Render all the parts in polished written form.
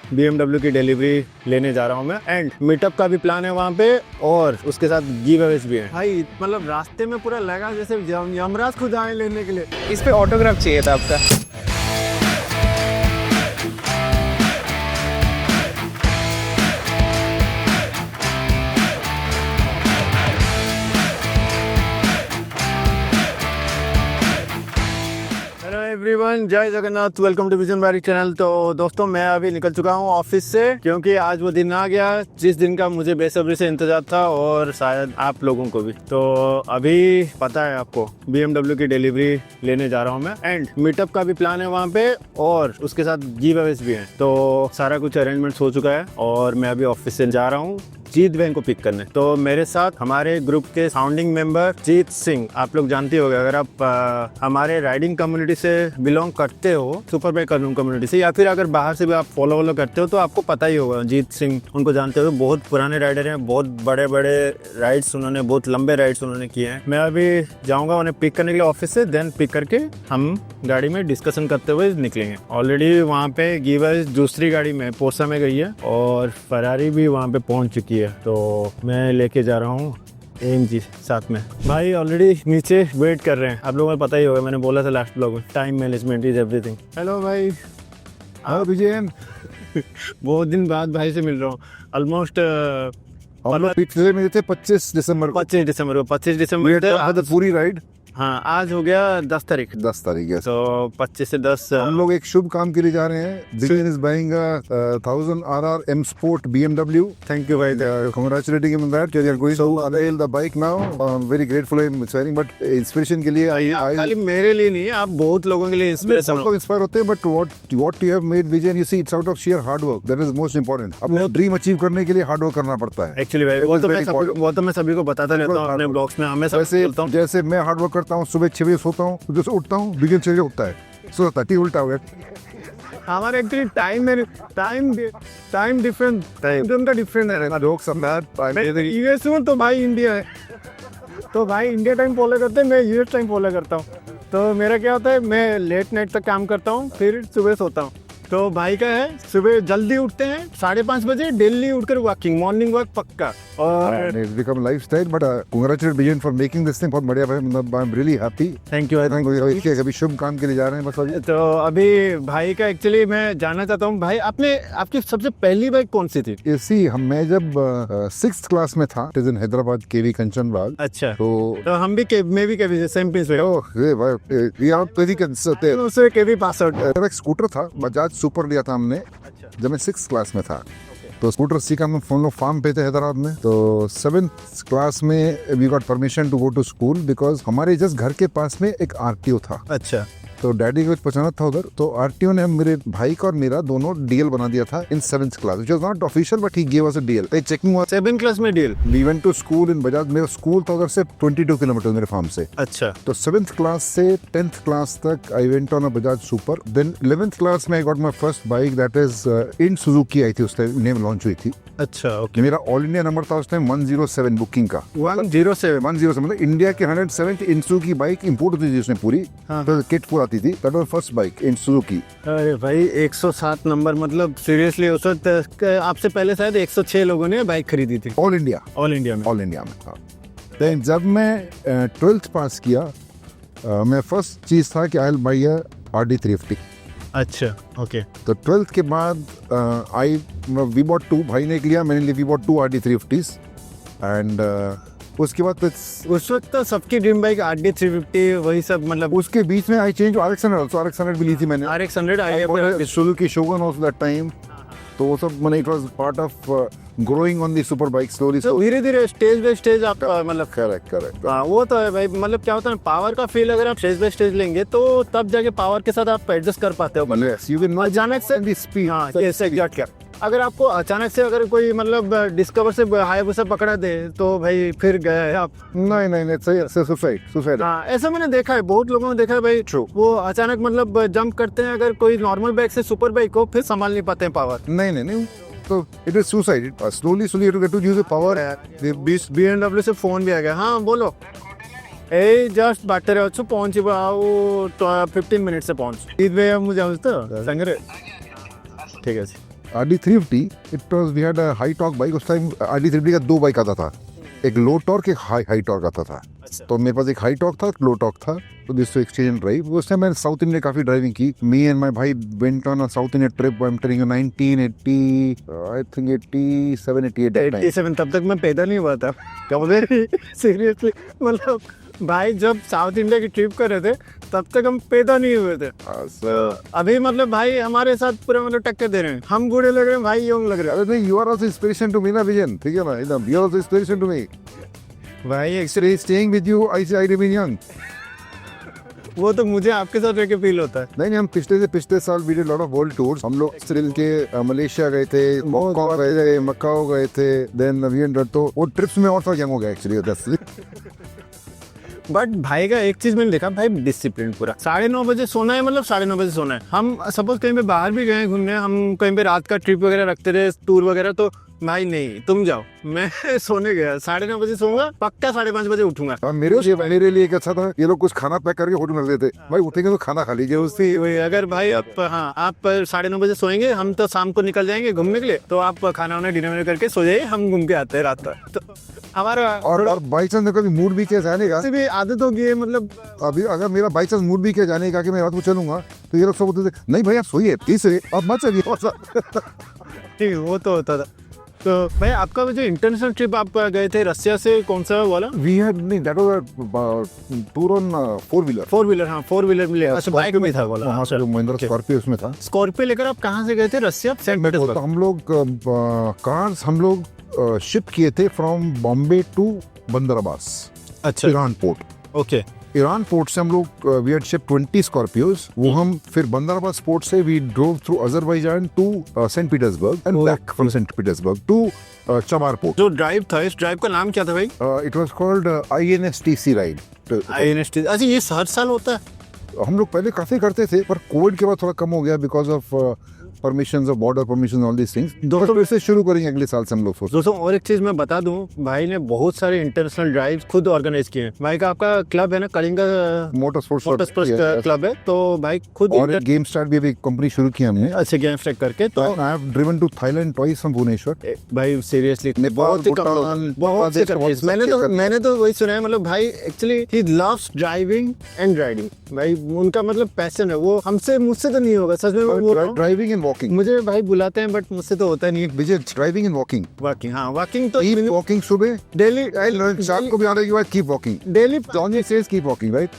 BMW की delivery लेने जा रहा हूँ मैं, एंड मीटअप का भी प्लान है वहाँ पे, और उसके साथ गिव अवेज भी है। भाई मतलब रास्ते में पूरा लगा जैसे यमराज खुद आए लेने के लिए। इस पे ऑटोग्राफ चाहिए था आपका। हेलो एवरीवन, जय Jagannath, welcome to vision Barik channel. तो दोस्तों मैं अभी निकल चुका हूँ ऑफिस से, क्योंकि आज वो दिन आ गया जिस दिन का मुझे बेसब्री से इंतजार था, और शायद आप लोगों को भी। तो अभी पता है आपको, BMW की डिलीवरी लेने जा रहा हूँ मैं, एंड मीटअप का भी प्लान है वहाँ पे, और उसके साथ गिव अवेज भी है। तो सारा कुछ अरेंजमेंट्स हो चुका है और मैं अभी ऑफिस से जा रहा हूँ जीत बहन को पिक करने। तो मेरे साथ हमारे ग्रुप के फाउंडिंग मेंबर जीत सिंह, आप लोग जानते होंगे अगर आप हमारे राइडिंग कम्युनिटी से बिलोंग करते हो, सुपर बाइक कम्युनिटी से, या फिर अगर बाहर से भी आप फॉलो करते हो तो आपको पता ही होगा। जीत सिंह, उनको जानते हो, बहुत पुराने राइडर हैं, बहुत बड़े बड़े राइड्स उन्होंने, बहुत लंबे राइड्स उन्होंने किए हैं। मैं अभी जाऊँगा उन्हें पिक करने के लिए ऑफिस से, देन पिक करके हम गाड़ी में डिस्कशन करते हुए निकलेंगे। ऑलरेडी वहाँ पे गिवर्स दूसरी गाड़ी में पोर्सा में गई है, और फरारी भी वहाँ पे पहुँच चुकी है। तो मैं लेके जा रहा हूँ AMG साथ में। भाई ऑलरेडी नीचे वेट कर रहे हैं, आप लोगों को पता ही होगा, मैंने बोला था लास्ट ब्लॉग में, time management is everything. Hello भाई। हाँ विजयन, बहुत दिन बाद भाई से मिल रहा हूँ। ऑलमोस्ट हम लोग पिछले मिले थे 25 दिसंबर को। 25 दिसंबर को पूरी राइड। हाँ, आज हो गया 10 तारीख। 10 तारीख है। तो 25 से 10 हम लोग एक शुभ काम के लिए जा रहे हैं। Vijayan is buying 1000 RR M Sport BMW. Thank you भाई। Congratulating him on that. They are going to unveil the bike now. I'm very grateful I'm swearing, but inspiration के लिए खाली मेरे लिए नहीं, आप बहुत लोगों के लिए इंस्पिरेशन सब लोग इंस्पायर होते हैं, but what you have made Vijayan, you see, it's out of sheer hard work. That is most important. अपने ड्रीम अचीव करने के लिए हार्ड वर्क करना पड़ता है। एक्चुअली भाई, वो तो मैं सभी को बताता रहता हूँ अपने ब्लॉग्स में, हमेशा बोलता हूँ। जैसे मैं हार्ड वर्क करता हूँ, सुबह 6 बजे सोता हूँ, जैसे उठता हूँ विजयन 6 बजे उठता है, सोता है, उल्टा हो गया। हमारे एक्चुअली टाइम डिफरेंट है। जोक समझ यूएस हूँ तो भाई इंडिया है, तो भाई इंडिया टाइम फॉलो करते हैं, मैं यूएस टाइम फॉलो करता हूँ। तो मेरा क्या होता है, मैं लेट नाइट तक काम करता हूँ, फिर सुबह सोता हूँ। तो भाई का है सुबह जल्दी उठते हैं 5:30 बजे, डेली उठकर वॉकिंग, मॉर्निंग वॉक पक्का। और it's become a lifestyle, but congratulate Vijayan for making this thing। बहुत बढ़िया भाई, मतलब I'm really happy। Thank you. कभी शुभ काम के लिए जा रहे हैं बस अभी। तो अभी भाई का एक्चुअली मैं जानना चाहता हूँ, भाई आपकी सबसे पहली बाइक कौन सी थी? इसी मैं जब 6th क्लास में था, इट इज इन हैदराबाद, केवी कंचन बाग। अच्छा, तो हम भी सेम पिंस में। ओह भाई, ये आप कभी कंसते उससे केवी पास आउट। मेरा एक स्कूटर था, बजाज सुपर लिया था हमने जब मैं 6th क्लास में था। तो स्कूटर सीखा, हम लोग फार्म पे थे हैदराबाद में। तो 7th क्लास में we got permission to go to school, because हमारे जस्ट घर के पास में एक RTO था। अच्छा, तो डैडी को पहुंचाना था उधर, तो RTO ने मेरे भाई का और मेरा दोनों DL बना दिया था in 7th class, which was not official, but he give us a DL। तो चेकिंग हुआ 7th क्लास में DL। We went to school in Bajaj. मेरा स्कूल था उधर से 22 किलोमीटर मेरे फार्म से। अच्छा, तो 7th क्लास से 10th क्लास तक I went on a Bajaj super. Then 11th class में I got my first bike, that is in Suzuki आई थी, उस टाइम नेम लॉन्च हुई थी। अच्छा, ओके। मेरा ऑल इंडिया नंबर था उस टाइम 107 बुकिंग का। 107 मतलब इंडिया के 107 इंसू की बाइक इंपोर्ट होती थी उसमें पूरी। हाँ। तो किट पूरी आती थी। That was first bike in Suzuki. अरे भाई 107 नंबर, मतलब सीरियसली उस वक्त आपसे पहले शायद 106 लोगों ने बाइक खरीदी थी ऑल इंडिया में। हाँ। देन जब मैं 12th पास किया, मैं फर्स्ट चीज था कि I will buy a RD 350। अच्छा, ओके। तो 12th के बाद वी बॉट 2, भाई ने लिया, मैंने we bought 2 RD 350s। And उसके बाद उस वक्त तो सबकी ड्रीम बाइक RD 350 वही सब, मतलब उसके बीच में आई चेंज RX100। RX100 भी ली थी मैंने। RX100 Suzuki Shogun was that time. तो वो सब मैंने, it was part of growing on the super bike slowly. तो धीरे-धीरे स्टेज बाय स्टेज आप मतलब करेक्ट। हाँ, वो तो है भाई। मतलब क्या होता है, पावर का फील अगर आप स्टेज बाय स्टेज लेंगे तो तब जाके पावर के साथ आप एडजस्ट कर पाते हो। यू विल नॉट अचानक से द स्पीड। हाँ, यस एग्जैक्टली। अगर आपको अचानक से अगर कोई मतलब डिस्कवर से हायाबुसा पकड़ा दे तो भाई फिर गए आप। नहीं, सुसाइड। हाँ, ऐसा मैंने देखा है, बहुत लोगों ने देखा है भाई। True. वो अचानक मतलब जंप करते हैं, अगर कोई नॉर्मल बाइक से सुपर बाइक को, फिर संभाल नहीं पाते हैं पावर। नहीं, तो it is suicide. Slowly to get to use the power. BMW से फोन भी आ गया। हाँ बोलो। ए जस्ट बाटरे अच्छु पहुंची आओ 15 मिनट से पहुंच। इदवे मुझे तो संगरे ठीक है। RD350 it was we had a high torque bike उस टाइम RD350 का दो बाइक आता था एक लो टॉर्क एक हाई टॉर्क आता था तो मेरे पास एक हाई टॉर्क था एक लो टॉर्क था तो this to exchange and drive उस टाइम मैंने साउथ इंडिया काफी ड्राइविंग की मी एंड माय भाई went on a south India trip I am telling you 1980 I think 87 88 87 तब तक मैं पैदा नहीं हुआ था सीरियसली मतलब भाई जब साउथ इंडिया की ट्रिप कर रहे थे तब तक हम पैदा नहीं हुए थे अभी मतलब भाई हमारे साथ पूरा मतलब टक्कर दे रहे हैं हम बूढ़े लग रहे हैं भाई यंग लग रहे हैं अरे नहीं you are also inspiration to me ना विजन ठीक है ना एकदम you are also inspiration to me भाई actually staying with you I remain young वो तो मुझे आपके साथ रह के फील होता है नहीं हम पिछले साल we did lot of world tours हम लोग इजराइल के मलेशिया गए थे मकाओ गए थे देन वी तो वो ट्रिप्स में और थोड़ा यंग हो गया एक्चुअली बट भाई का एक चीज मैंने देखा भाई डिसिप्लिन पूरा 9:30 बजे सोना है मतलब 9:30 बजे सोना है हम सपोज कहीं पे बाहर भी गए घूमने हम कहीं पे रात का ट्रिप वगैरह रखते रहे टूर वगैरह तो भाई नहीं तुम जाओ मैं सोने गया 9:30 बजे सोऊंगा पक्का 5:30 बजे उठूंगा मेरे लिए एक अच्छा था ये लोग कुछ खाना पैक करके होटल में देते भाई उठेंगे तो खाना खा लीजिए उससे अगर भाई आप 9:30 बजे सोएंगे हम तो शाम को निकल जाएंगे घूमने के लिए तो आप खाना वाना डिनर करके सो जाइए हम घूम के आते हैं रात तक तो हमारा और बाई चांस कभी मूड भी किया जाने का भी आदत होगी है मतलब अभी अगर मेरा बाई चांस मूड भी किया जाने का कि मैं रात को चलूंगा तो ये लोग सब बोलते थे नहीं भैया सोइए प्लीज अब मत चलिए ठीक वो तो होता था तो भाई आपका जो इंटरनेशनल ट्रिप आप गए थे रसिया से कौन सा वाला वी हैड नहीं that was tour on four wheeler में अच्छा बाइक में था वाला हां सर महिंद्रा स्कॉर्पियो उसमें था स्कॉर्पियो लेकर आप कहां से गए थे रसिया सेंट तो पीटर्सबर्ग हम लोग कार्स हम लोग शिप किए थे फ्रॉम बॉम्बे टू बंदर अब्बास अच्छा Iran port okay Iran port से हम लोग वी हैड शिप 20 स्कॉर्पियोज वो हम फिर बंदर अब्बास पोर्ट से we drove through Azerbaijan to Saint Petersburg and back from Saint Petersburg to Chabahar port जो ड्राइव था इस ड्राइव का नाम क्या था भाई it was called INSTC ride INST अच्छा ये हर साल होता है हम लोग पहले काफी करते थे पर कोविड के बाद थोड़ा कम हो गया बिकॉज ऑफ परमिशंस और border permission all these things दोस्तों फिर से शुरू करेंगे अगले साल से हम लोग दोस्तों और एक चीज मैं बता दूं भाई ने बहुत सारे इंटरनेशनल ड्राइव खुद ऑर्गेनाइज किए हैं भाई का आपका क्लब है ना कलिंगा मोटर स्पोर्ट्स क्लब है तो भाई खुद और गेम स्टार्ट भी कंपनी शुरू की हमने अच्छे गेम स्टार्ट करके तो I have driven to Thailand twice from Bhubaneswar भाई सीरियसली मैंने तो वही सुना है मतलब भाई actually he loves driving and riding भाई उनका मतलब पैशन है वो मुझसे तो नहीं होगा सच में ड्राइविंग एंड वॉकिंग मुझे भाई बुलाते हैं बट मुझसे तो होता नहीं है विजय ड्राइविंग एंड वॉकिंग हाँ वॉकिंग तो वॉकिंग सुबह डेली शाम को भी आने के बाद keep walking daily Johnny says keep walking right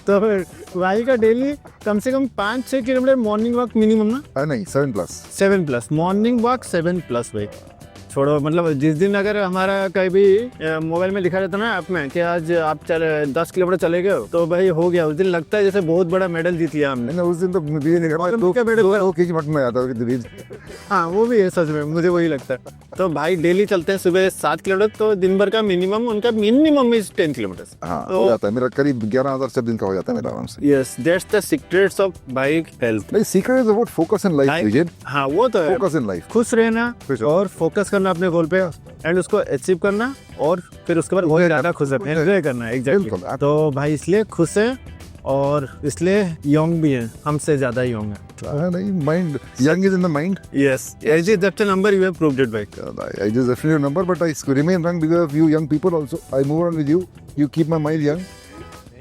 तो फिर भाई का डेली कम से कम 5-6 किलोमीटर मॉर्निंग वॉक मिनिमम ना नहीं 7+ मॉर्निंग वॉक 7+ भाई छोड़ो मतलब जिस दिन अगर हमारा कहीं भी मोबाइल में लिखा रहता ना ऐप में कि आज आप 10 किलोमीटर चले गए तो भाई हो गया उस दिन लगता है जैसे बहुत बड़ा मेडल जीत लिया हमने उस दिन तो दो केजी मटन में आता है हाँ वो भी है सच में मुझे वही लगता है तो भाई डेली चलते हैं सुबह 7 किलोमीटर तो दिन भर का मिनिमम उनका मिनिमम इज 10 किलोमीटर हो जाता है मेरा करीब 11,000 सब दिन का हो जाता है मेरा आराम से yes that's the secrets of bike health नहीं secret is about focus in life Vijay हाँ वो तो है फोकस इन लाइफ खुश रहना और फोकस करना अपने गोल पे एंड उसको अचीव करना और फिर उसके बाद बहुत ज्यादा खुश है एंजॉय करना है एग्जैक्टली तो भाई इसलिए खुश है और इसलिए यंग भी है हमसे ज्यादा यंग है नहीं mind young is in the mind yes age is that's a number you have proved it bike I just definitely a number but I remain young because of you young people also I move on with you keep my mind young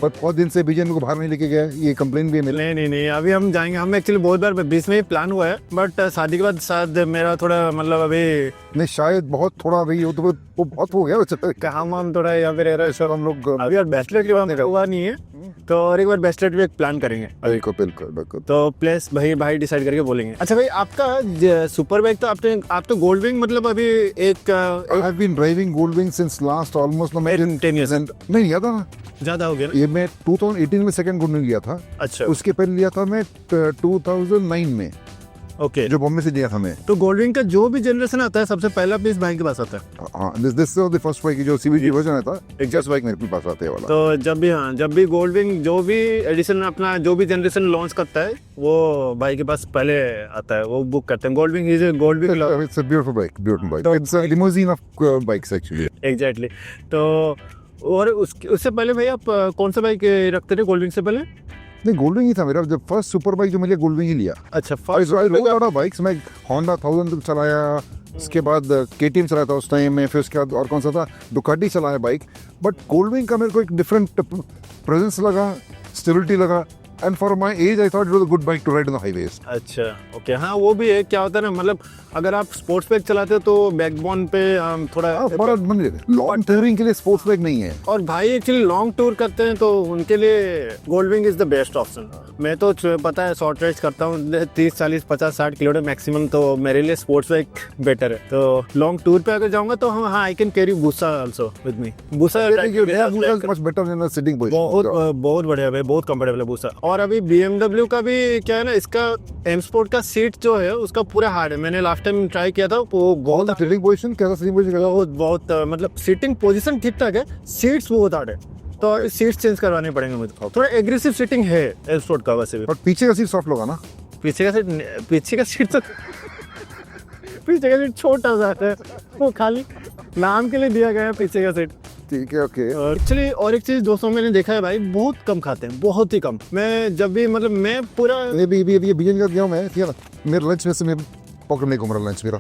पर बहुत दिन से विजय को बाहर नहीं लेके गया ये कंप्लेन भी है मेरे नहीं अभी हम जाएंगे हम एक्चुअली बहुत बार बीच में ही प्लान हुआ है बट शादी के बाद शायद मेरा थोड़ा मतलब अभी नहीं शायद बहुत थोड़ा रही हो तो वो बहुत हो गया काम हम थोड़ा यहाँ पे रह रहे हैं हम लोग अभी बैचलर के बाद हुआ नहीं है तो और एक बार बैचलर भी एक प्लान करेंगे बिल्कुल तो प्लेस भाई डिसाइड करके बोलेंगे अच्छा भाई आपका सुपर बाइक तो आप तो गोल्ड विंग मतलब अभी एक I have been driving Goldwing since last almost 10 years नहीं याद ना ज्यादा हो गया ये मैं 2018 में सेकंड गोल्डविंग लिया था अच्छा उसके पहले लिया था मैं 2009 में ओके जो बॉम्बे से लिया था मैं तो गोल्डविंग का जो भी जनरेशन आता है सबसे पहला पीस भाई के पास आता है हाँ दिस द फर्स्ट बाइक जो CVT वर्जन आता है एग्जॉस्ट बाइक मेरे पास आते वाला तो जब भी गोल्डविंग जो भी एडिशन अपना जो भी जनरेशन लॉन्च करता है वो भाई के पास पहले आता है वो बुक करते हैं Goldwing is Goldwing it's a beautiful bike it's a limousine of bikes actually exactly तो और उससे पहले भाई आप कौन सा बाइक रखते थे गोल्डविंग से पहले नहीं गोल्डविंग ही था मेरा, जब फर्स्ट सुपर बाइक जो मिली गोल्डविंग ही लिया। अच्छा आई रोड आउट ऑफ बाइक्स, मैं होंडा 1000 चलाया, उसके बाद KTM चलाया था उस टाइम में, फिर उसके बाद और कौन सा था, डुकाटी चलाया बाइक। बट गोल्डविंग का मेरे को एक डिफरेंट प्रेजेंस लगा, स्टेबिलिटी लगा, and for my age I thought it was a good bike to ride on the highways. अच्छा ओके, हाँ वो भी है। क्या होता है ना, मतलब अगर आप स्पोर्ट्स बाइक चलाते हो तो बैकबोन पे थोड़ा लॉन्ग टूरिंग के लिए स्पोर्ट्स बाइक नहीं है। और भाई एक्चुअली लॉन्ग टूर करते हैं तो उनके लिए गोल्डविंग इज द बेस्ट ऑप्शन। मैं तो पता है शॉर्ट राइड्स करता हूँ 30 40 50 60 किलोमीटर मैक्सिमम, तो मेरे लिए स्पोर्ट्स बाइक बेटर है। तो लॉन्ग टूर पे अगर जाऊंगा तो हाँ आई कैन कैरी बूसा आल्सो विद मी। बूसा much better than sitting position. बहुत बढ़िया भाई, बहुत कंफर्टेबल है बूसा। और अभी BMW का भी क्या है ना, इसका M Sport का सीट जो है उसका पूरा हार्ड है। मैंने लास्ट टाइम ट्राई किया था, वो बहुत सिटिंग पोजीशन कैसा, सिटिंग पोजीशन बहुत मतलब सीटिंग पोजीशन ठीक ठाक है, सीट्स बहुत हार्ड है, तो सीट्स चेंज करवाने पड़ेंगे मुझे। थोड़ा एग्रेसिव सीटिंग है M Sport का वैसे भी। बट पीछे का सीट सॉफ्ट होगा ना? पीछे का सीट तो पीछे का सीट छोटा सा है, वो खाली नाम के लिए दिया गया है पीछे का सीट। ठीक है ओके। एक्चुअली और एक चीज दोस्तों मैंने देखा है भाई, बहुत कम खाते हैं, बहुत ही कम। मैं जब भी मतलब मैं पूरा ये बीएन का गया हूं मैं, ठीक है ना, मेरे लंच में से मैं पॉकेट नहीं घूम रहा लंच मेरा।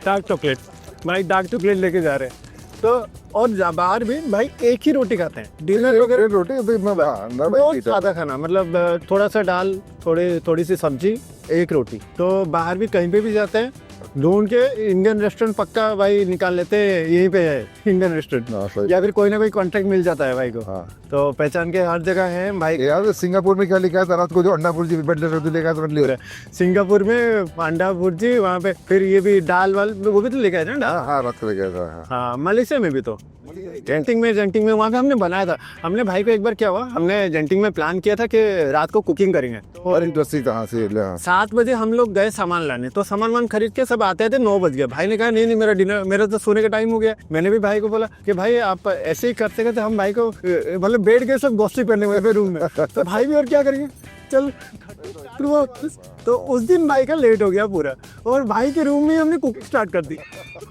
डार्क चॉकलेट भाई, डार्क चॉकलेट लेके जा रहे हैं तो। और बाहर भी भाई एक ही रोटी खाते हैं, डिनर वगैरह रोटी बहुत सादा खाना, मतलब थोड़ा सा दाल, थोड़ी सी सब्जी, एक रोटी। तो बाहर भी कहीं पे भी जाते हैं ढूंढ के इंडियन रेस्टोरेंट पक्का भाई निकाल लेते हैं, यहीं पे है इंडियन रेस्टोरेंट, या फिर कोई ना कोई कॉन्ट्रैक्ट मिल जाता है भाई को। हाँ। तो पहचान के हर जगह है भाई। यार सिंगापुर में क्या लिखा है रात को, जो अंडा भुर्जी लेकर तो ले रहा है। सिंगापुर में अंडा भुर्जी, वहाँ पे फिर ये भी दाल वाल वो भी तो लेके आए ना। हाँ रात को लेके आया था। हाँ मलेशिया में भी तो जेंटिंग में वहाँ पे हमने बनाया था। हमने भाई को एक बार क्या हुआ, हमने जेंटिंग में प्लान किया था कि रात को कुकिंग करेंगे। और इंटरेस्टिंग था से 7 बजे हम लोग गए सामान लाने, तो सामान खरीद के सब आते थे 9 बज गया। भाई ने कहा नहीं मेरा डिनर, मेरा तो सोने का टाइम हो गया। मैंने भी भाई को बोला कि भाई आप ऐसे ही करते करते हम भाई को मतलब बैठ गए सब गॉसिप करने वाले रूम में। तो भाई भी और क्या करेंगे, चल। तो उस दिन भाई का लेट हो गया पूरा, और भाई के रूम में हमने कुकिंग स्टार्ट कर दी।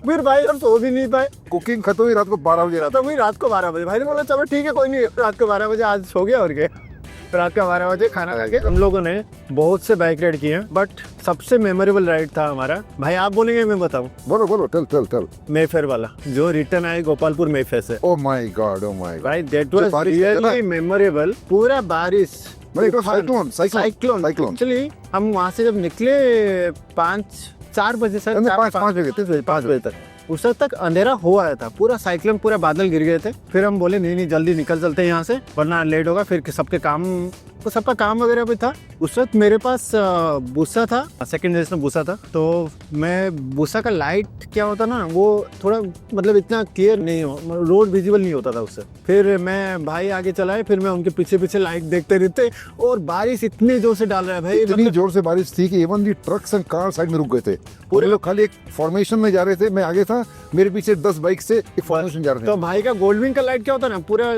फिर भाई और सो भी नहीं पाए, कुकिंग खत्म हुई रात को 12 बजे। तो वही रात को 12 बजे भाई ने बोला चलो ठीक है कोई नहीं, रात को 12 बजे आज सो गया। और क्या, रात का 12 बजे खाना खा के हम लोगों ने बहुत से बाइक राइड किए, बट सबसे मेमोरेबल राइड था हमारा। भाई आप बोलेंगे मैं बताऊं? बोलो टेल। मेफेयर वाला जो रिटर्न आए गोपालपुर मेफेयर से। ओह माय गॉड भाई दैट वाज रियली मेमोरेबल। पूरा बारिश, साइक्लोन। एक्चुअली हम वहाँ से जब निकले 4 बजे से 5 बजे तक, उस वक्त तक अंधेरा हो आया था, पूरा साइक्लोन, पूरा बादल गिर गए थे। फिर हम बोले नहीं जल्दी निकल चलते हैं यहाँ से, वरना लेट होगा। फिर सबके काम, तो सबका काम वगैरह भी था। उस वक्त मेरे पास बूसा था, सेकंड जनरेशन बूसा था। तो मैं बूसा का लाइट क्या होता ना, वो थोड़ा मतलब इतना क्लियर नहीं हो, रोड विजिबल नहीं होता था उससे। फिर मैं भाई आगे चलाए, फिर मैं उनके पीछे पीछे लाइट देखते रहते, और बारिश इतने जोर से डाल रहा है भाई, इतनी जोर से बारिश थी कि even the trucks and car side में रुक गए थे। पूरे लोग खाली एक फॉर्मेशन में जा रहे थे, मैं आगे था, मेरे पीछे 10 बाइक से एक फॉर्मेशन जा रहे थे। तो भाई का गोल्डविंग का लाइट क्या होता है ना, पूरा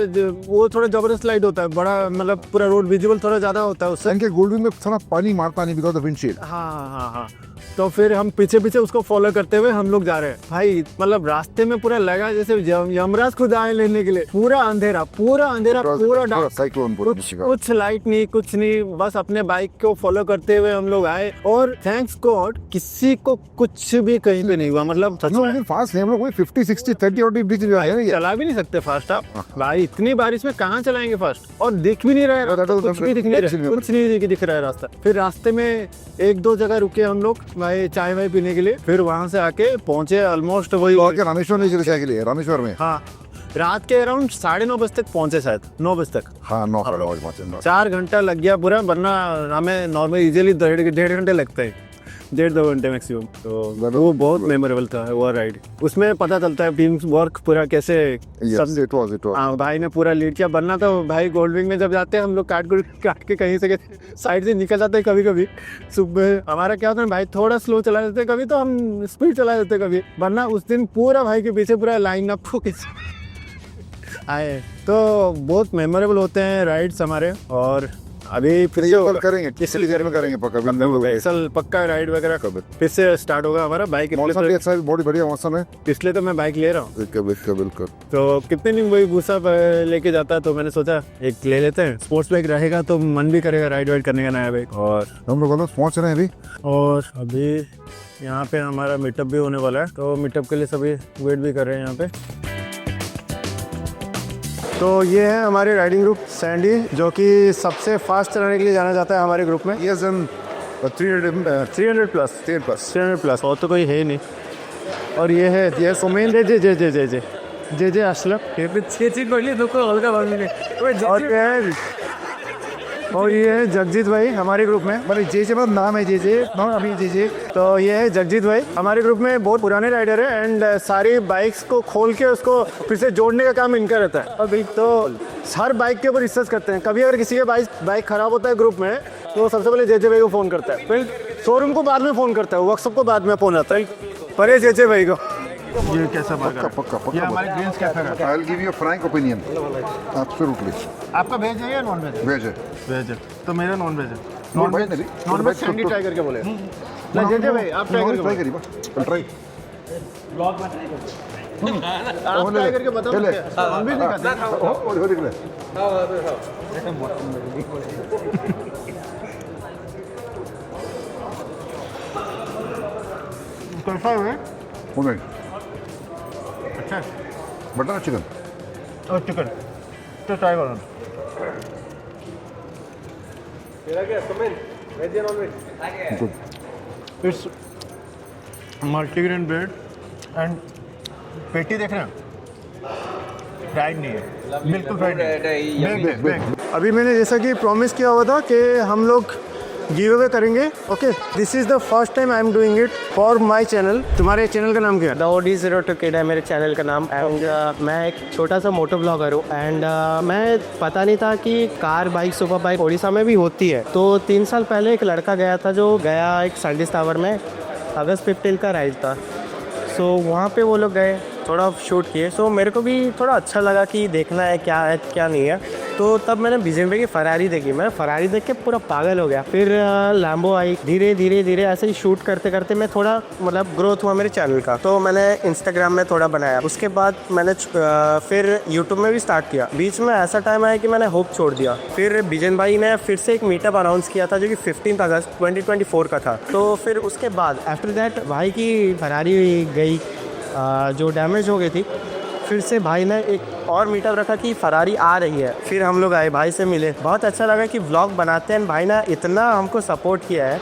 वो थोड़ा जबरदस्त लाइट होता है, बड़ा मतलब पूरा रोड विजिबल थोड़ा ज्यादा होता है उससे। इनके गोल्डविंग में थोड़ा पानी मारता नहीं बिकॉज ऑफ विंडशील्ड। हाँ। तो फिर हम पीछे पीछे उसको फॉलो करते हुए हम लोग जा रहे हैं भाई। मतलब रास्ते में पूरा लगा जैसे यमराज खुद आए लेने के लिए। पूरा अंधेरा पूरा डार्क, साइक्लोन, कुछ लाइट नहीं, कुछ नहीं, बस अपने बाइक को फॉलो करते हुए हम लोग आए। और थैंक्स गॉड किसी को कुछ भी कहीं पे नहीं हुआ। मतलब फास्ट है हम लोग, 50 60 30 40 बीच में आए, चला भी नहीं सकते फास्ट आप भाई, इतनी बारिश में कहाँ चलाएंगे फास्ट। और दिख भी नहीं रहा है, कुछ नहीं दिख रहा है रास्ता। फिर रास्ते में 1-2 जगह रुके हम लोग भाई चाय वाय पीने के लिए। फिर वहां से आके पहुंचे ऑलमोस्ट वही रामेश्वर में। हाँ, रात के अराउंड 9:30 बजे तक पहुंचे, शायद 9 बजे तक। हाँ 9 बजे पहुंचे। 4 घंटा लग गया पूरा, वरना हमें नॉर्मल इजीली 1.5 घंटे लगते हैं, 1.5-2 घंटे मैक्सिमम। तो वो बहुत मेमोरेबल था वो राइड। उसमें पता चलता है टीम वर्क पूरा कैसे। हाँ भाई ने पूरा लीड किया, बनना तो भाई गोल्डविंग में जब जाते हैं हम लोग काट के कहीं से साइड से निकल जाते हैं। कभी सुबह हमारा क्या होता है भाई, थोड़ा स्लो चला देते, कभी तो हम स्पीड चला देते कभी, वरना उस दिन पूरा भाई के पीछे पूरा लाइन अप आए। तो बहुत मेमोरेबल होते हैं राइड्स हमारे। और अभी फिर से कल करेंगे, किसी देर में करेंगे पक्का। कल पक्का राइड वगैरह कब फिर से स्टार्ट होगा हमारा बाइक। मौसम भी अच्छा है, बहुत बढ़िया मौसम है, इसलिए तो मैं बाइक ले रहा हूँ। बिल्कुल। तो कितने दिन वही भूसा लेके जाता है, तो मैंने सोचा एक ले लेते हैं। स्पोर्ट्स बाइक रहेगा तो मन भी करेगा राइड वाइड करने का, नया बाइक। और हम लोग पहुँच रहे हैं अभी, और अभी यहाँ पे हमारा मीटअप भी होने वाला है, तो मीटअप के लिए सभी वेट भी कर रहे हैं यहाँ पे। तो ये है हमारे राइडिंग ग्रुप सैंडी, जो कि सबसे फास्ट चलाने के लिए जाना जाता है हमारे ग्रुप में। ये 300 प्लस और तो कोई है ही नहीं। और ये है ये सोमेन जे अशलफ, और ये है जगजीत भाई हमारे ग्रुप में। मतलब जे मतलब नाम है जे अभी जे। तो ये है जगजीत भाई हमारे ग्रुप में, बहुत पुराने राइडर है एंड सारी बाइक्स को खोल के उसको फिर से जोड़ने का काम इनका रहता है। और तो हर बाइक के ऊपर रिसर्च करते हैं। कभी अगर किसी के बाइक खराब होता है ग्रुप में, तो सबसे पहले जे भाई को फ़ोन करता है, फिर शोरूम को बाद में फ़ोन करता है, वर्कशॉप को बाद में फ़ोन आता है, पर जे भाई को। ये कैसा पक्का ये हमारे ग्रीन्स कैफे का। I will give you a Frank opinion, absolutely. आपका वेज है या नॉन वेज? वेज है। वेज है तो मेरा नॉन वेज है। नॉन वेज सैंडी ट्राई करके बोले। जे भाई आप ट्राई करिए, ट्राई आप ट्राई करके बताओ। हम भी नहीं खाते। कैसा है? अच्छा बटर चिकन और चिकन तो ट्राई करो। मेरा क्या सुमेन, वेज या non veg? It's multigrain bread and patty देख रहे हैं, फ्राइड नहीं है, बिल्कुल फ्राइड नहीं। अभी मैंने जैसा कि प्रॉमिस किया हुआ था कि हम लोग गिव अवे करेंगे। Okay, this is the first time I am doing it for my channel. तुम्हारे चैनल का नाम क्या है? द OD02 किड है मेरे चैनल का नाम। एंड मैं एक छोटा सा मोटो ब्लॉगर हूँ। एंड मैं पता नहीं था कि car bike super bike Orissa में भी होती है। तो 3 साल पहले एक लड़का गया था, जो गया एक सैंडी टावर में, अगस्त 15 का राइड था। सो वहाँ पे वो लोग गए, थोड़ा शूट किए। सो मेरे को भी थोड़ा अच्छा लगा कि देखना है क्या नहीं है। तो तब मैंने बीजेएमडब्ल्यू की फरारी देखी। मैं फरारी देख के पूरा पागल हो गया। फिर लैम्बो आई। धीरे धीरे ऐसे ही शूट करते करते मैं थोड़ा मतलब ग्रोथ हुआ मेरे चैनल का। तो मैंने इंस्टाग्राम में थोड़ा बनाया। उसके बाद मैंने फिर यूट्यूब में भी स्टार्ट किया। बीच में ऐसा टाइम आया कि मैंने होप छोड़ दिया। फिर बिजन भाई ने फिर से एक मीटअप अनाउंस किया था, जो कि 15 अगस्त 2024 का था। तो फिर उसके बाद आफ्टर दैट भाई की फरारी गई, जो डैमेज हो गई थी। फिर से भाई ने एक और मीटअप रखा कि फरारी आ रही है। फिर हम लोग आए, भाई से मिले, बहुत अच्छा लगा कि व्लॉग बनाते हैं। भाई ने इतना हमको सपोर्ट किया है।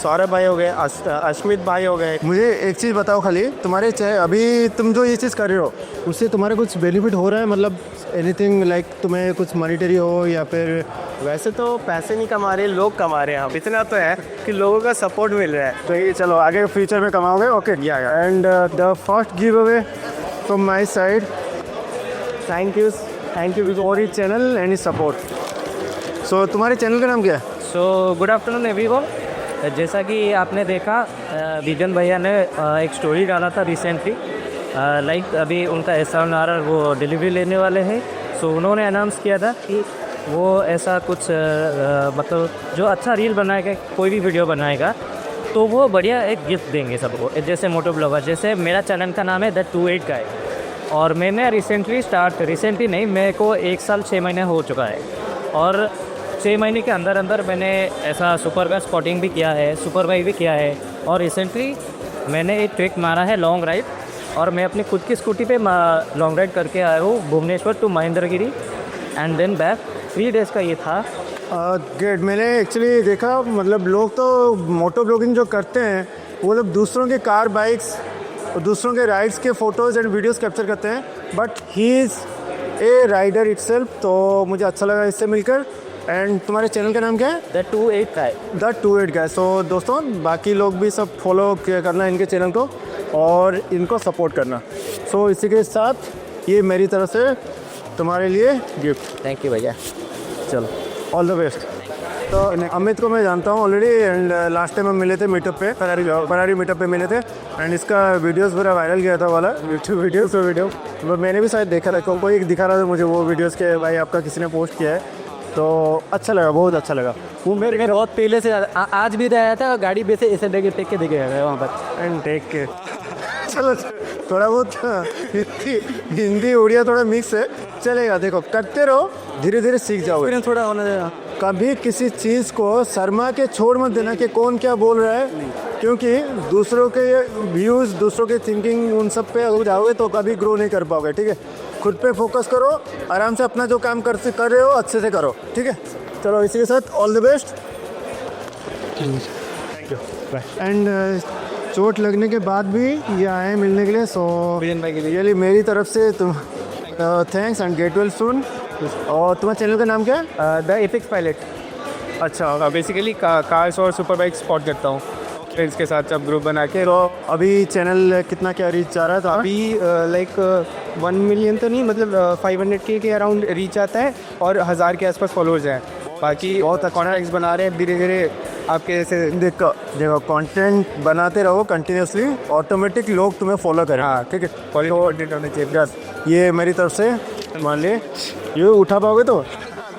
सौरभ भाई हो गए, अश्मित भाई हो गए। मुझे एक चीज़ बताओ खाली, तुम्हारे अभी तुम जो ये चीज़ कर रहे हो, उससे तुम्हारे कुछ बेनिफिट हो रहा है? मतलब एनीथिंग लाइक तुम्हें कुछ मॉनिटरी हो या फिर? वैसे तो पैसे नहीं कमा रहे, लोग कमा रहे हैं। अब इतना तो है कि लोगों का सपोर्ट मिल रहा है। तो ये चलो आगे फ्यूचर में कमाओगे। Okay, and the first give away from my side. Thank you for your channel and support. So तुम्हारे चैनल का नाम क्या है? So good afternoon everyone. जैसा कि आपने देखा, विजन भैया ने एक स्टोरी डाला था रिसेंटली। लाइक अभी उनका SR वो डिलीवरी लेने वाले हैं। सो उन्होंने अनाउंस किया था कि वो ऐसा कुछ मतलब जो अच्छा रील बनाएगा, कोई भी वीडियो बनाएगा, तो वो बढ़िया एक गिफ्ट देंगे सबको। जैसे मोटो ब्लॉगर, जैसे मेरा चैनल का नाम है द 28 गाय। और मैंने रिसेंटली नहीं, मेरे को 1 साल 6 महीने हो चुका है। और 6 महीने के अंदर मैंने ऐसा सुपर का स्पॉटिंग भी किया है, सुपर बाइक भी किया है। और रिसेंटली मैंने एक ट्रिक मारा है लॉन्ग राइड, और मैं अपनी खुद की स्कूटी पे लॉन्ग राइड करके आया हूँ Bhubaneswar to Mahendragiri and then back. 3 days का ये था। ग्रेट। मैंने एक्चुअली देखा, मतलब लोग तो मोटो ब्लॉगिंग जो करते हैं, वो लोग दूसरों के कार बाइक्स और दूसरों के राइड्स के फ़ोटोज़ एंड वीडियोस कैप्चर करते हैं, but he is a rider itself. तो मुझे अच्छा लगा इससे मिलकर। एंड तुम्हारे चैनल का नाम क्या है? The 28 guy. द 28 गाय। सो दोस्तों, बाकी लोग भी सब फॉलो करना इनके चैनल को और इनको सपोर्ट करना। सो इसी के साथ ये मेरी तरफ से तुम्हारे लिए गिफ्ट। थैंक यू भैया। चलो, ऑल द बेस्ट। तो अमित को मैं जानता हूँ ऑलरेडी, एंड लास्ट टाइम हम मिले थे मीटअप पे, फरारी मीटअप पे मिले थे। एंड इसका वीडियोस पूरा वायरल गया था वाला यूट्यूब वीडियो। मैंने भी शायद देखा था, कोई एक दिखा रहा था मुझे वो वीडियोस के, भाई आपका किसी ने पोस्ट किया है। तो अच्छा लगा, बहुत अच्छा लगा। वो मेरे बहुत पहले से आज भी आया था, गाड़ी में से ऐसे टेक के दिखे गए वहाँ पर एंड टेक के चलो थोड़ा बहुत हिंदी उड़िया थोड़ा मिक्स है, चलेगा। देखो करते रहो, धीरे धीरे सीख जाओगे। थोड़ा होना चाहिए। कभी किसी चीज़ को शर्मा के छोड़ मत देना कि कौन क्या बोल रहा है, क्योंकि दूसरों के व्यूज़, दूसरों के थिंकिंग, उन सब पे अगर जाओगे तो कभी ग्रो नहीं कर पाओगे। ठीक है, खुद पे फोकस करो, आराम से अपना जो काम कर रहे हो अच्छे से करो। ठीक है, चलो इसी के साथ all the best, thank you, bye. And चोट लगने के बाद भी ये आए मिलने के लिए, सो रियली मेरी तरफ से तुम thanks and get well soon. और तुम्हारे चैनल का नाम क्या है? The epics pilot. अच्छा, बेसिकली कार्स और सुपर बाइक स्पॉट करता हूँ फ्रेंड्स के साथ, जब ग्रुप बना के। तो अभी चैनल कितना क्या रीच जा रहा है? तो अभी लाइक 1 मिलियन तो नहीं, मतलब 500K के अराउंड रीच आता है और 1000 के आसपास फॉलोअर्स हैं। बाकी बहुत कॉन्टेंट्स बना रहे हैं धीरे धीरे आपके जैसे। देखो कंटेंट बनाते रहो कंटिन्यूसली, ऑटोमेटिक लोग तुम्हें फॉलो करें। हाँ ठीक है, कंटेंट होने चाहिए। बस ये मेरी तरफ से मान लिए, ये उठा पाओगे तो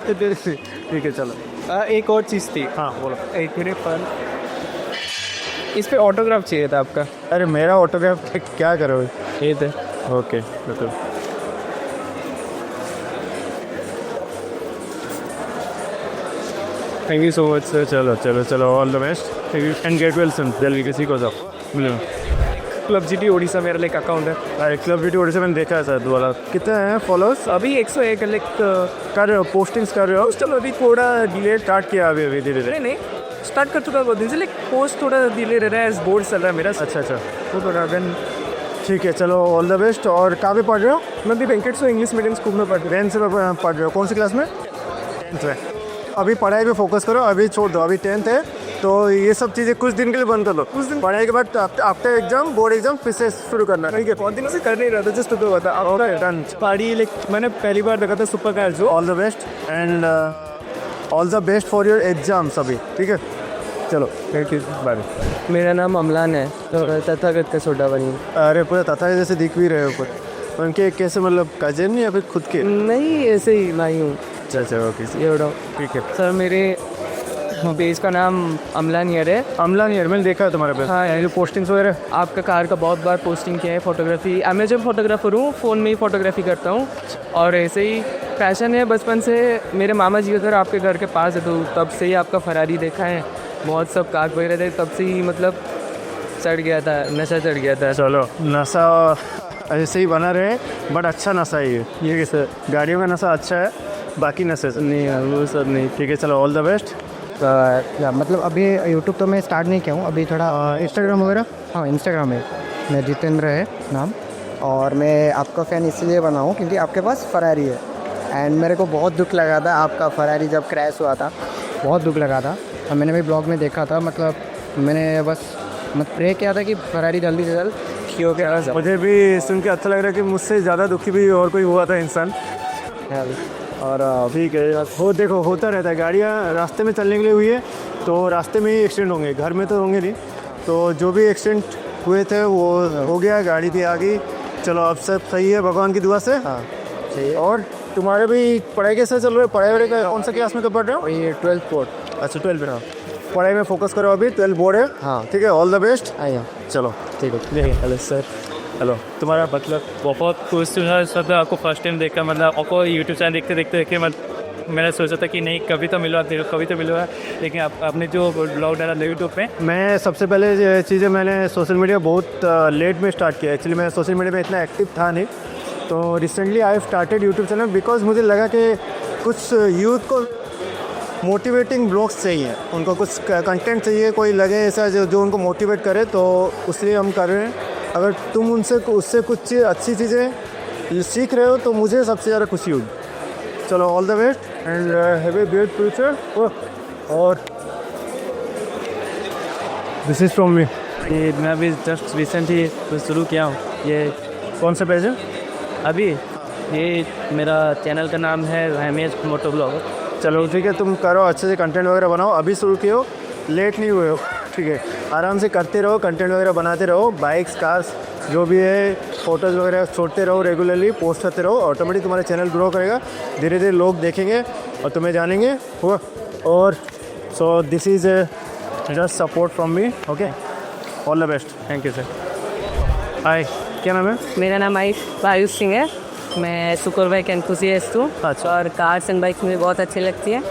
ठीक है। चलो एक और चीज़ थी, हाँ बोलो। एक मेरे पर इस पे ऑटोग्राफ चाहिए था आपका। अरे मेरा ऑटोग्राफ क्या करोगे? ये थे। ओके बिल्कुल। Thank you so much sir. चलो चलो चलो, all the best and get well soon जल्दी, किसी को सब मिलो। क्लब जीटी उड़ीसा मेरा लाइक अकाउंट है। अरे क्लब वीडियो ओडिशा मैंने देखा है सर, वाला कितने हैं फॉलोअर्स? अभी 101 लाइक कर रहे हो, पोस्टिंग्स कर रहे हो? चलो अभी थोड़ा डिले स्टार्ट किया अभी अभी धीरे धीरे। नहीं स्टार्ट कर चुका बहुत दिन से, लाइक पोस्ट थोड़ा डिले रह रहा है, बोर्ड चल रहा है मेरा। अच्छा वो थोड़ा देन ठीक है, चलो ऑल द बेस्ट। और कहाँ पे पढ़ रहे हो? मैं भी Venkat so English medium school में पढ़ रहा हूँ। 10th से पढ़ रहे हो? कौन सी क्लास में? 10th में। अभी पढ़ाई पे फोकस करो, अभी छोड़ दो, अभी 10th है तो ये सब चीज़ें कुछ दिन के लिए बंद कर लो। कुछ दिन पढ़ाई के बाद आफ्टर एग्जाम, बोर्ड एग्जाम फिर से शुरू करना। ठीक है, बहुत दिनों से कर नहीं रहा था, जस्ट तो बता आपका डन। पहाड़ी लाइक मैंने पहली बार देखा था super cars. All the best and all the best for your exams अभी। ठीक है, चलो किस बारे? मेरा नाम अमलान है, तो तथागत का छोटा बनी। अरे पूरे तथा जैसे दिख भी रहे हो पूरे। उनके कैसे, मतलब कजन या फिर खुद के? नहीं ऐसे ही नहीं हूँ। अच्छा ओके ये उड़ाओ। ठीक है। सर मेरे पेज का नाम अमलान यर है। अमलान यर, मैंने देखा है तुम्हारे पे। हाँ ये पोस्टिंग्स वगैरह आपका कार का बहुत बार पोस्टिंग किया है। फोटोग्राफी, मैं जब फोटोग्राफर हूँ, फ़ोन में ही फोटोग्राफी करता हूँ और ऐसे ही पैशन है बचपन से। मेरे मामा जी का घर आपके घर के पास है, तो तब से ही आपका फरारी देखा है, बहुत सब कार वगैरह थे, तब से ही मतलब चढ़ गया था, नशा चढ़ गया था। चलो नशा ऐसे ही बना रहे, बट अच्छा नशा है ये कैसे? गाड़ियों का नशा अच्छा है, बाकी नशे नहीं वो सब नहीं। ठीक है, चलो ऑल द बेस्ट। मतलब अभी यूट्यूब तो मैं स्टार्ट नहीं किया हूँ, अभी थोड़ा इंस्टाग्राम वगैरह? हाँ इंस्टाग्राम है, मैं जितेंद्र है नाम, और मैं आपका फ़ैन इसलिए बना हूँ क्योंकि आपके पास फरारी है। एंड मेरे को बहुत दुख लगा था आपका फरारी जब क्रैश हुआ था, बहुत दुख लगा था। और मैंने भी ब्लॉग में देखा था, मतलब मैंने बस प्रे किया था कि फरारी जल्दी से जल्द ठीक हो गया। मुझे भी सुन के अच्छा लग रहा है कि मुझसे ज़्यादा दुखी भी और कोई हुआ था इंसान। और ठीक है, वो देखो होता रहता है, गाड़ियाँ रास्ते में चलने के लिए हुई है तो रास्ते में ही एक्सीडेंट होंगे, घर में तो होंगे नहीं। तो जो भी एक्सीडेंट हुए थे वो हो गया, गाड़ी थी आ गई। चलो अब सब सही है भगवान की दुआ से। हाँ सही है। और तुम्हारे भी पढ़ाई कैसे चल रहा है? पढ़ाई वढ़ाई का कौन सा क्लास में कब पढ़ रहे हो? ये 12th बोर्ड। अच्छा 12th में। पढ़ाई में फोकस करो, अभी 12th बोर्ड है। हाँ ठीक है, ऑल द बेस्ट। आइए चलो ठीक है। Hello sir. हेलो, तुम्हारा मतलब बहुत खुश हुआ सर, आपको फर्स्ट टाइम देखा, मतलब आपको यूट्यूब चैनल देखते देखते मैंने सोचा था कि नहीं कभी तो मिलूँगा, लेकिन आपने जो ब्लॉग डाला यूट्यूब पे। मैं सबसे पहले चीज़ें मैंने सोशल मीडिया बहुत लेट में स्टार्ट किया। एक्चुअली मैं सोशल मीडिया में इतना एक्टिव था नहीं, तो recently I started YouTube channel because मुझे लगा कि कुछ यूथ को मोटिवेटिंग ब्लॉग्स चाहिए, उनको कुछ कंटेंट चाहिए, कोई लगे ऐसा जो उनको मोटिवेट करे, तो इसलिए हम कर रहे हैं। अगर तुम उससे कुछ अच्छी चीज़ें सीख रहे हो तो मुझे सबसे ज़्यादा खुशी होगी। चलो all the best and have a great future. और दिस इज़ फ्रॉम मी। ये मैं अभी जस्ट रिसेंटली शुरू किया हूँ। ये कौन सा पेज है? अभी ये मेरा चैनल का नाम है रमेश मोटो ब्लॉग। चलो ठीक है, तुम करो अच्छे से कंटेंट वगैरह बनाओ, अभी शुरू किए हो, लेट नहीं हुए हो। ठीक है, आराम से करते रहो, कंटेंट वगैरह बनाते रहो, बाइक्स कार्स जो भी है फोटोज़ वगैरह छोड़ते रहो, रेगुलरली पोस्ट करते रहो, ऑटोमेटिक तुम्हारा चैनल ग्रो करेगा, धीरे धीरे लोग देखेंगे और तुम्हें जानेंगे हुआ। और so this is just support from me, okay, all the best, thank you sir. Hi, क्या नाम है? मेरा नाम आयुष सिंह है। मैं सुपर बाइक एंथुसियास्ट हूँ। अच्छा। और कार्स एंड बाइक्स मुझे बहुत अच्छी लगती है।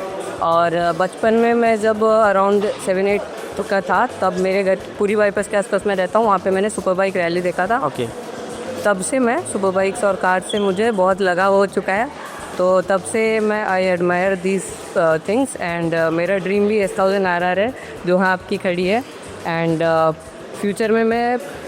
और बचपन में मैं जब अराउंड 7-8 का था तब मेरे घर पूरी बाईपास के आसपास में रहता हूँ, वहाँ पे मैंने सुपर बाइक रैली देखा था। ओके। तब से मैं सुपर बाइक्स और कार्स से मुझे बहुत लगाव हो चुका है। तो तब से मैं I admire these things and मेरा ड्रीम भी S1000 RR है जो हाँ आपकी खड़ी है। एंड फ्यूचर में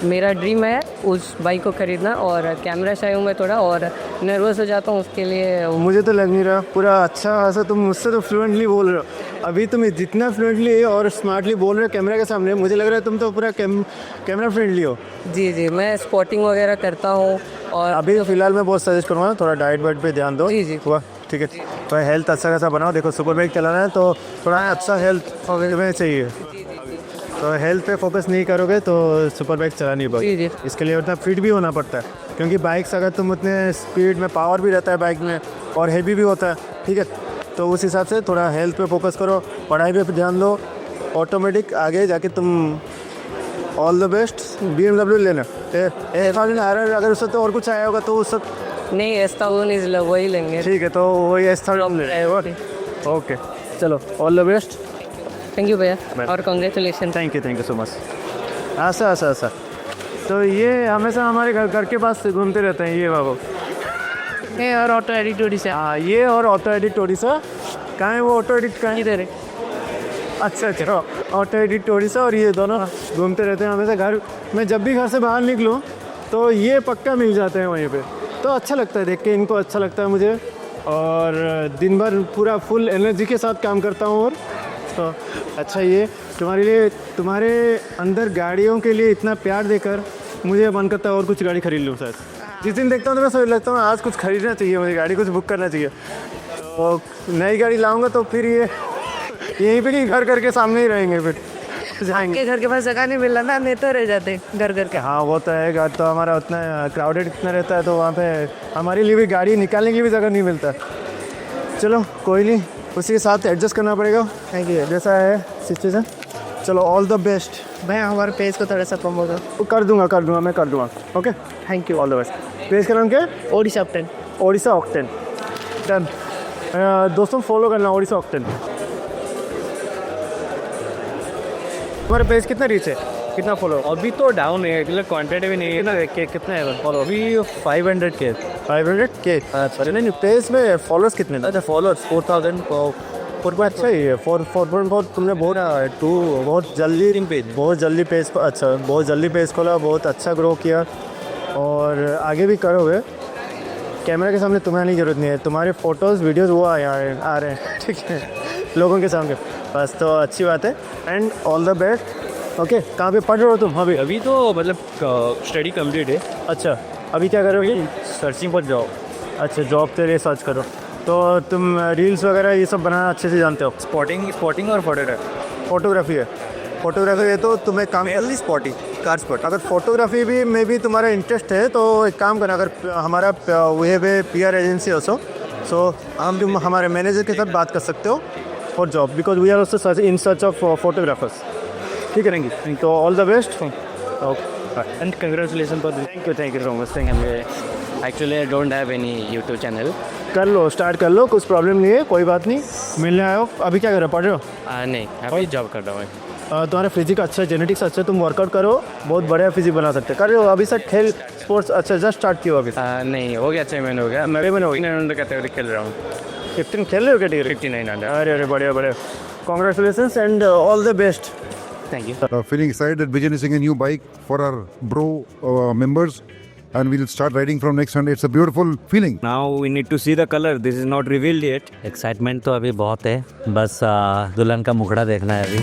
मेरा ड्रीम है उस बाइक को ख़रीदना। और कैमरा शाई हूँ मैं थोड़ा और नर्वस हो जाता हूँ उसके लिए। मुझे तो लग नहीं रहा पूरा अच्छा खासा तुम मुझसे तो फ्लुएंटली बोल रहे हो। अभी तुम जितना फ्लुएंटली और स्मार्टली बोल रहे हो कैमरा के सामने, मुझे लग रहा है तुम तो पूरा कैमरा फ्रेंडली हो। जी, मैं स्पॉटिंग वगैरह करता हूँ। और अभी तो फिलहाल मैं बहुत सजेस्ट करूँगा थोड़ा डाइट वाइट पे ध्यान दो। जी। हुआ, ठीक है। तो हेल्थ अच्छा खासा बनाओ। देखो सुपर बाइक चलाना है तो थोड़ा अच्छा हेल्थ में चाहिए। तो हेल्थ पे फोकस नहीं करोगे तो सुपर बाइक चला नहीं पाओगे। जी। इसके लिए उतना फिट भी होना पड़ता है, क्योंकि बाइक्स अगर तुम उतने स्पीड में, पावर भी रहता है बाइक में और हेवी भी होता है, ठीक है। तो उस हिसाब से थोड़ा हेल्थ पे फोकस करो, पढ़ाई पे ध्यान दो, ऑटोमेटिक आगे जाके तुम ऑल द बेस्ट। BMW लेना S1000 RR, अगर उससे तो और कुछ आया होगा तो उस सब नहीं S1000 वही लेंगे। ठीक है, तो वही S1000 लेना। ओके, चलो all the best. Thank you भैया और congratulation. Thank you so much. ऐसा तो ये हमेशा हमारे घर के पास घूमते रहते हैं ये बाबू। ये और ऑटो एडिट ओडिशा। हाँ, ये और ऑटो एडिट ओडिशा। कहाँ है वो ऑटो एडिट? कहाँ इधर है। अच्छा, ऑटो एडिट ओडिशा और ये दोनों घूमते रहते हैं हमेशा। घर मैं जब भी घर से बाहर निकलूँ तो ये पक्का मिल जाते हैं वहीं पे। तो अच्छा लगता है देख के, इनको अच्छा लगता है मुझे। और दिन भर पूरा फुल एनर्जी के साथ काम करता हूँ। और तो अच्छा, ये तुम्हारे लिए, तुम्हारे अंदर गाड़ियों के लिए इतना प्यार देकर मुझे मन करता है और कुछ गाड़ी खरीद लूँ। शायद जिस दिन देखता हूँ तो मैं सोच लगता हूँ आज कुछ खरीदना चाहिए, मुझे गाड़ी कुछ बुक करना चाहिए। तो नई गाड़ी लाऊंगा तो फिर ये यहीं पे कि घर करके सामने ही रहेंगे, फिर जाएंगे। के घर के पास जगह नहीं मिल रहा ना, नहीं तो रह जाते घर के। हाँ वो तो है, घर तो हमारा उतना क्राउडेड इतना रहता है तो वहाँ पे हमारे लिए भी गाड़ी निकालने की भी जगह नहीं मिलता। चलो कोई नहीं, उसी के साथ एडजस्ट करना पड़ेगा। थैंक यू, जैसा है सिचुएशन। चलो ऑल द बेस्ट। भैया हमारे पेज को थोड़ा सा प्रमोट कर दूंगा मैं कर दूंगा। Okay, thank you. All the best. Page का नाम क्या है? Odisha octane. Odisha octane, done. दोस्तों फॉलो करना ओडिशा ऑक्टेन। तुम्हारे पेज कितना रीच है, कितना फॉलो? अभी तो डाउन है, मतलब कंटेंट भी नहीं है। कितना है फॉलो? अभी 500K। 500K। अच्छा, नहीं पेज में फॉलोअर्स कितने? अच्छा, फॉलोअर्स 4000। अच्छा ही है। 4 तुमने बहुत जल्दी पेज को, अच्छा बहुत जल्दी पेज खोला, बहुत अच्छा ग्रो किया और आगे भी करोगे। कैमरा के सामने तुम्हें नहीं ज़रूरत नहीं है, तुम्हारे फ़ोटोज़ वीडियोज़ वो आ रहे हैं, ठीक है, लोगों के सामने बस। तो अच्छी बात है and all the best. Okay, कहाँ पे पढ़ रहे हो तुम अभी? अभी तो मतलब स्टडी कंप्लीट है। अच्छा, अभी क्या करोगे? सर्चिंग पर जॉब। अच्छा, जॉब के लिए सर्च करो। तो तुम रील्स वगैरह ये सब बनाना अच्छे से जानते हो? स्पॉटिंग और फोटोग्राफी है। फोटोग्राफी है तो तुम्हें काम, कार स्पॉट। अगर फोटोग्राफी भी में भी तुम्हारा इंटरेस्ट है तो एक काम करना, अगर हमारा वे PR एजेंसी हो सो तुम हमारे मैनेजर के साथ बात कर सकते हो for job, because we are also in search of photographers. ठीक है, तो all the best. Okay and congratulation for thank you so much. Thank you. Actually I don't have any YouTube channel. कर लो, स्टार्ट कर लो, कुछ problem नहीं है, कोई बात नहीं। मिलने आए हो? अभी क्या कर रहे हो, पढ़ रहे हो? नहीं, अभी जॉब कर रहा हूँ। तुम्हारा फिजिक अच्छा है, जेनेटिक्स अच्छा है, तुम वर्कआउट करो, बहुत बढ़िया फिजिक बना सकते हो। कर रहे हो अभी सर? खेल स्पोर्ट्स अच्छा जस्ट स्टार्ट किया हो अभी? नहीं, हो गया 6 महीने हो गया। मैं 6 महीने हो गया कैटेगरी खेल रहा हूँ। 15 खेल रहे हो कैटेगरी? 59 अंडर। अरे बढ़िया। Congratulations and all the best. Thank you. Feeling excited that Vision is using a new bike for our bro members, and we'll start riding from next Sunday. It's a beautiful feeling. Now we need to see the color. This is not revealed yet. Excitement तो अभी बहुत है, बस दुल्हन का मुखड़ा देखना है अभी।